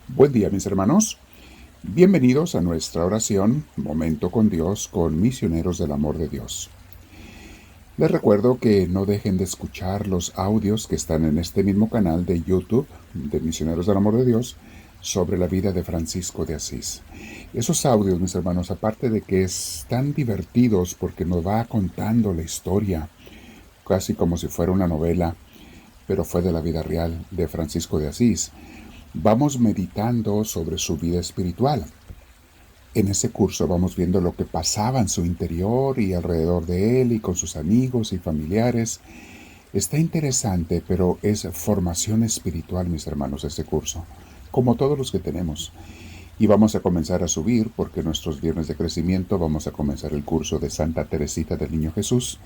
Buen día, mis hermanos. Bienvenidos a nuestra oración, Momento con Dios, con Misioneros del Amor de Dios. Les recuerdo que no dejen de escuchar los audios que están en este mismo canal de YouTube de Misioneros del Amor de Dios sobre la vida de Francisco de Asís. Esos audios, mis hermanos, aparte de que están divertidos porque nos va contando la historia, casi como si fuera una novela, pero fue de la vida real de Francisco de Asís, vamos meditando sobre su vida espiritual. En ese curso vamos viendo lo que pasaba en su interior y alrededor de él y con sus amigos y familiares. Está interesante, pero es formación espiritual, mis hermanos, este curso, como todos los que tenemos. Y vamos a comenzar a subir, porque nuestros viernes de crecimiento vamos a comenzar el curso de Santa Teresita del Niño Jesús.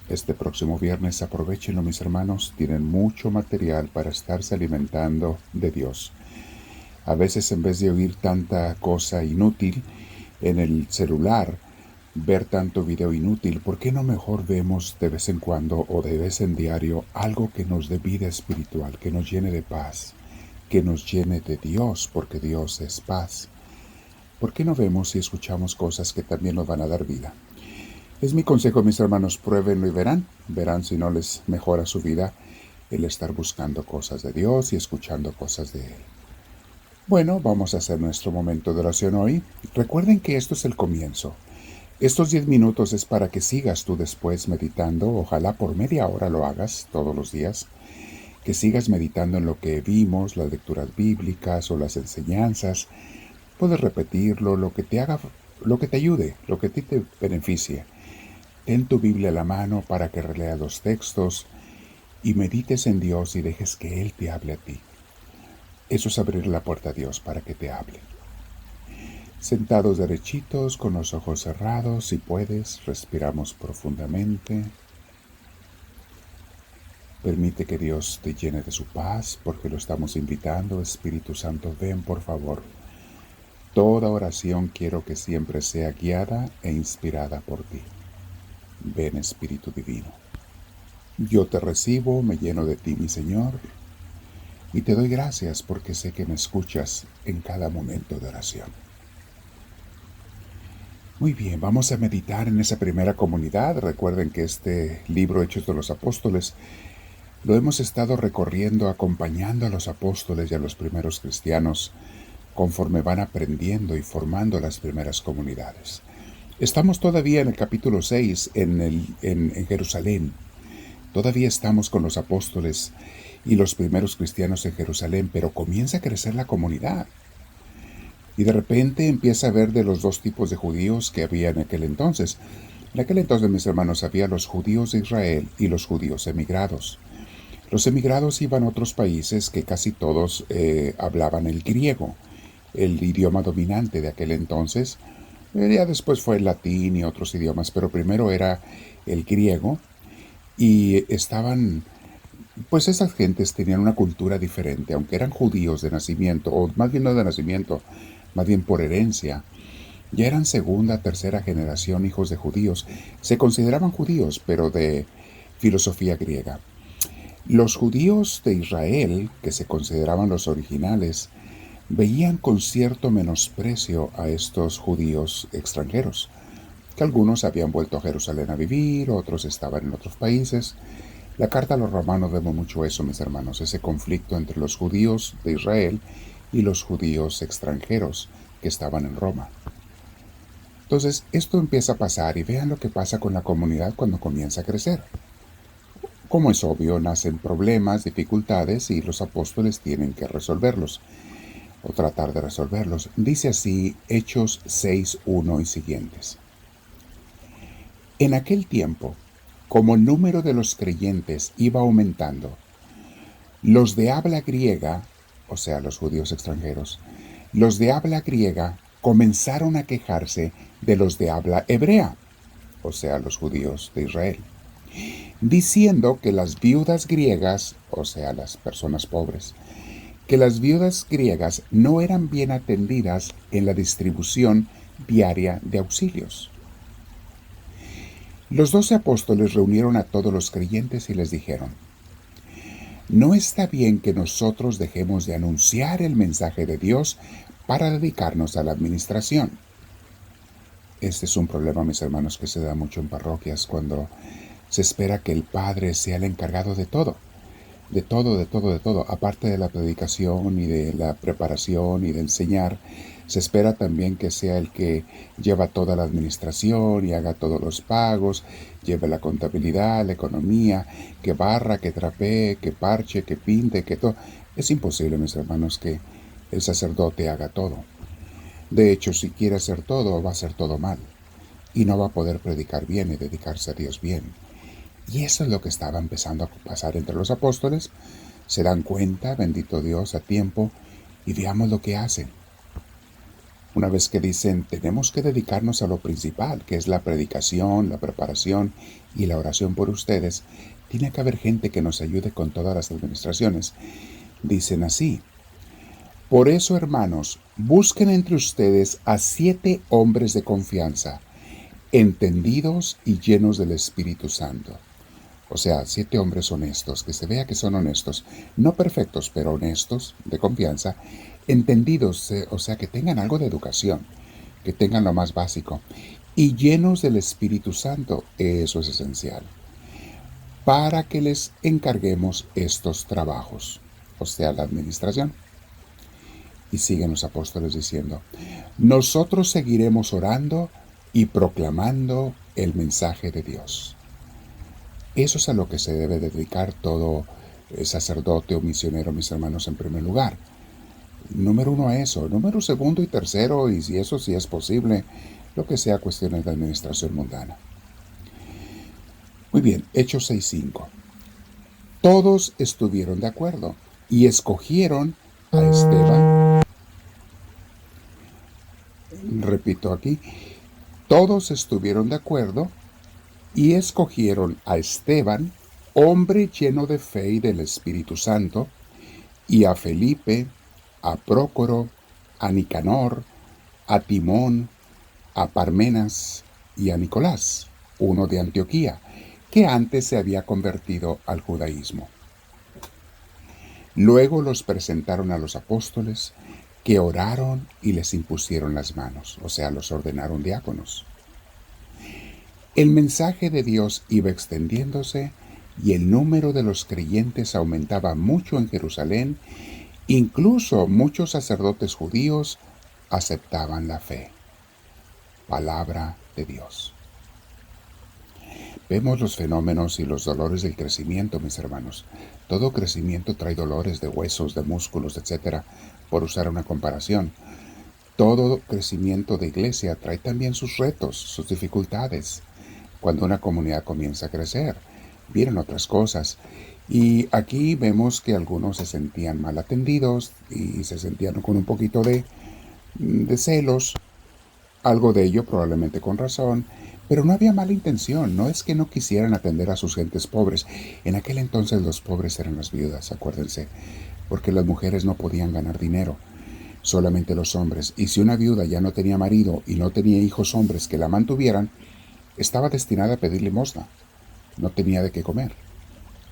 Este próximo viernes aprovechenlo, mis hermanos, tienen mucho material para estarse alimentando de Dios. A veces en vez de oír tanta cosa inútil en el celular, ver tanto video inútil, ¿por qué no mejor vemos de vez en cuando o de vez en diario algo que nos dé vida espiritual, que nos llene de paz, que nos llene de Dios, porque Dios es paz? ¿Por qué no vemos y escuchamos cosas que también nos van a dar vida? Es mi consejo, mis hermanos, pruébenlo y verán si no les mejora su vida el estar buscando cosas de Dios y escuchando cosas de Él. Bueno, vamos a hacer nuestro momento de oración hoy. Recuerden que esto es el comienzo. Estos 10 minutos es para que sigas tú después meditando, ojalá por media hora lo hagas todos los días, que sigas meditando en lo que vimos, las lecturas bíblicas o las enseñanzas. Puedes repetirlo, lo que te haga, lo que te ayude, lo que a ti te beneficie. Ten tu Biblia a la mano para que releas los textos y medites en Dios y dejes que Él te hable a ti. Eso es abrir la puerta a Dios para que te hable. Sentados derechitos, con los ojos cerrados, si puedes, respiramos profundamente. Permite que Dios te llene de su paz, porque lo estamos invitando. Espíritu Santo, ven por favor. Toda oración quiero que siempre sea guiada e inspirada por ti. Ven, Espíritu Divino. Yo te recibo, me lleno de ti, mi Señor, y te doy gracias porque sé que me escuchas en cada momento de oración. Muy bien, vamos a meditar en esa primera comunidad. Recuerden que este libro Hechos de los Apóstoles lo hemos estado recorriendo acompañando a los apóstoles y a los primeros cristianos conforme van aprendiendo y formando las primeras comunidades. Estamos todavía en el capítulo 6 en Jerusalén. Todavía estamos con los apóstoles y los primeros cristianos en Jerusalén, pero comienza a crecer la comunidad. Y de repente empieza a ver de los dos tipos de judíos que había en aquel entonces. En aquel entonces, mis hermanos, había los judíos de Israel y los judíos emigrados. Los emigrados iban a otros países que casi todos hablaban el griego, el idioma dominante de aquel entonces. Ya después fue el latín y otros idiomas, pero primero era el griego. Y pues esas gentes tenían una cultura diferente, aunque eran judíos de nacimiento, o más bien no de nacimiento, más bien por herencia. Ya eran segunda, tercera generación hijos de judíos. Se consideraban judíos, pero de filosofía griega. Los judíos de Israel, que se consideraban los originales, veían con cierto menosprecio a estos judíos extranjeros, que algunos habían vuelto a Jerusalén a vivir, otros estaban en otros países. La carta a los romanos vemos mucho eso, mis hermanos, ese conflicto entre los judíos de Israel y los judíos extranjeros que estaban en Roma. Entonces, esto empieza a pasar y vean lo que pasa con la comunidad cuando comienza a crecer. Como es obvio, nacen problemas, dificultades y los apóstoles tienen que resolverlos o tratar de resolverlos. Dice así Hechos 6:1 y siguientes. En aquel tiempo, como el número de los creyentes iba aumentando, los de habla griega, o sea, los judíos extranjeros, los de habla griega comenzaron a quejarse de los de habla hebrea, o sea, los judíos de Israel, diciendo que las viudas griegas, o sea, las personas pobres, que las viudas griegas no eran bien atendidas en la distribución diaria de auxilios. Los 12 apóstoles reunieron a todos los creyentes y les dijeron: No está bien que nosotros dejemos de anunciar el mensaje de Dios para dedicarnos a la administración. Este es un problema, mis hermanos, que se da mucho en parroquias cuando se espera que el padre sea el encargado de todo. De todo, de todo, de todo. Aparte de la predicación y de la preparación y de enseñar, se espera también que sea el que lleva toda la administración y haga todos los pagos, lleve la contabilidad, la economía, que barra, que trapee, que parche, que pinte, que todo. Es imposible, mis hermanos, que el sacerdote haga todo. De hecho, si quiere hacer todo, va a hacer todo mal. Y no va a poder predicar bien y dedicarse a Dios bien. Y eso es lo que estaba empezando a pasar entre los apóstoles. Se dan cuenta, bendito Dios, a tiempo, y veamos lo que hacen. Una vez que dicen, tenemos que dedicarnos a lo principal, que es la predicación, la preparación y la oración por ustedes, tiene que haber gente que nos ayude con todas las administraciones. Dicen así: por eso, hermanos, busquen entre ustedes a 7 hombres de confianza, entendidos y llenos del Espíritu Santo. O sea, 7 hombres honestos, que se vea que son honestos, no perfectos, pero honestos, de confianza, entendidos, o sea, que tengan algo de educación, que tengan lo más básico, y llenos del Espíritu Santo, eso es esencial, para que les encarguemos estos trabajos, o sea, la administración. Y siguen los apóstoles diciendo, nosotros seguiremos orando y proclamando el mensaje de Dios. Eso es a lo que se debe dedicar todo sacerdote o misionero, mis hermanos, en primer lugar. Número 1 a eso. Número 2 y 3, y si eso sí es posible, lo que sea cuestiones de administración mundana. Muy bien, Hechos 6:5. Todos estuvieron de acuerdo y escogieron a Esteban. Repito aquí, todos estuvieron de acuerdo y escogieron a Esteban, hombre lleno de fe y del Espíritu Santo, y a Felipe, a Prócoro, a Nicanor, a Timón, a Parmenas y a Nicolás, uno de Antioquía, que antes se había convertido al judaísmo. Luego los presentaron a los apóstoles, que oraron y les impusieron las manos, o sea, los ordenaron diáconos. El mensaje de Dios iba extendiéndose y el número de los creyentes aumentaba mucho en Jerusalén. Incluso muchos sacerdotes judíos aceptaban la fe. Palabra de Dios. Vemos los fenómenos y los dolores del crecimiento, mis hermanos. Todo crecimiento trae dolores de huesos, de músculos, etc., por usar una comparación. Todo crecimiento de iglesia trae también sus retos, sus dificultades. Cuando una comunidad comienza a crecer, vienen otras cosas. Y aquí vemos que algunos se sentían mal atendidos y se sentían con un poquito de celos. Algo de ello probablemente con razón, pero no había mala intención. No es que no quisieran atender a sus gentes pobres. En aquel entonces los pobres eran las viudas, acuérdense, porque las mujeres no podían ganar dinero, solamente los hombres. Y si una viuda ya no tenía marido y no tenía hijos hombres que la mantuvieran, estaba destinada a pedir limosna. No tenía de qué comer.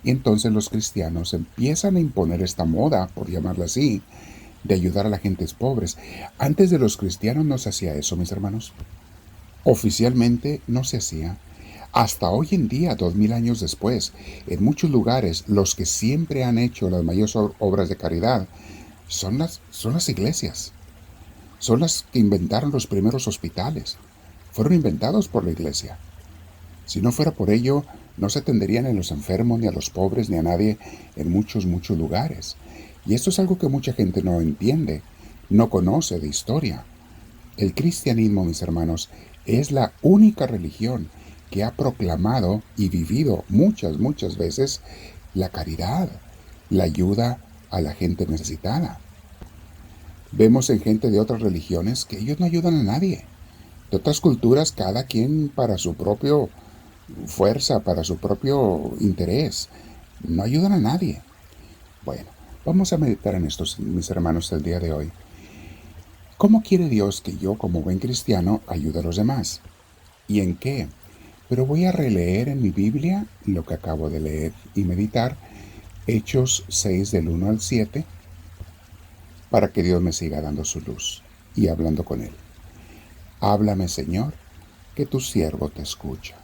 Y entonces los cristianos empiezan a imponer esta moda, por llamarla así, de ayudar a las gentes pobres. Antes de los cristianos no se hacía eso, mis hermanos. Oficialmente no se hacía. Hasta hoy en día, 2000 años después, en muchos lugares, los que siempre han hecho las mayores obras de caridad son las iglesias. Son las que inventaron los primeros hospitales. Fueron inventados por la iglesia. Si no fuera por ello, no se atenderían a los enfermos, ni a los pobres, ni a nadie en muchos lugares. Y esto es algo que mucha gente no entiende, no conoce de historia. El cristianismo, mis hermanos, es la única religión que ha proclamado y vivido muchas veces la caridad, la ayuda a la gente necesitada. Vemos en gente de otras religiones que ellos no ayudan a nadie. De otras culturas, cada quien para su propia fuerza, para su propio interés. No ayudan a nadie. Bueno, vamos a meditar en esto, mis hermanos, el día de hoy. ¿Cómo quiere Dios que yo, como buen cristiano, ayude a los demás? ¿Y en qué? Pero voy a releer en mi Biblia lo que acabo de leer y meditar, Hechos 6 del 1 al 7, para que Dios me siga dando su luz y hablando con Él. Háblame, Señor, que tu siervo te escucha.